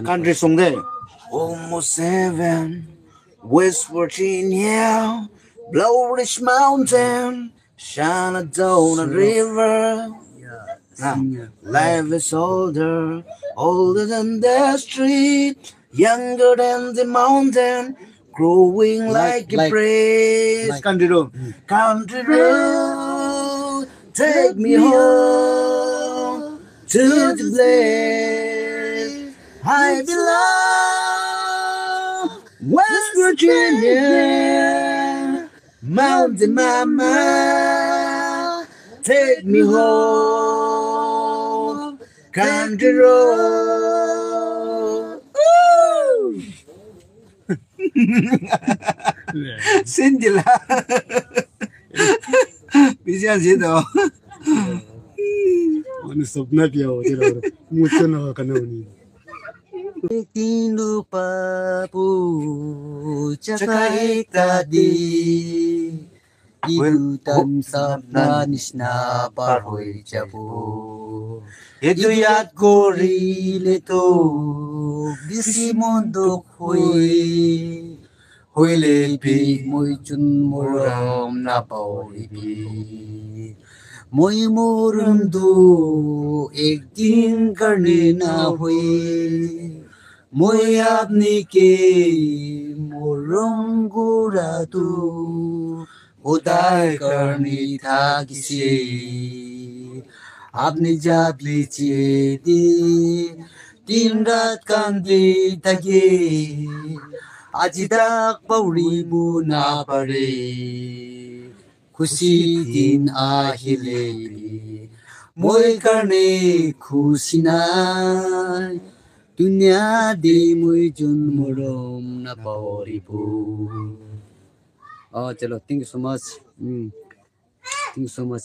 country song there. Almost 7, West Virginia, Blue Ridge Mountain, Shenandoah River. Now, life is older than the street, younger than the mountain, growing like a breeze. Country road, country road, take me home to the place I belong. West Virginia, Mountain Mama, take me home, country road. Xin chị là bisa gì đó. Ano sobna piao tira mucho na kanoni. Kinu papu cakai tadi Ibutan sabna nisna parhoi jabu Eduyat kori leto bisi mondok hoi lepi moi chun moram na pauripi moi morundu ek din karne na hoi moi apni ke morom gura tu उदार करनी था किसे आपने जात लीजिए दी 3 रात कांदे थके आज तक पौड़ी बुना पड़े खुशी दिन आहिले मोय करने खुशी ना दुनिया दे मोय जुन मोरम ना पौड़ी बु चलो थैंक यू सो मच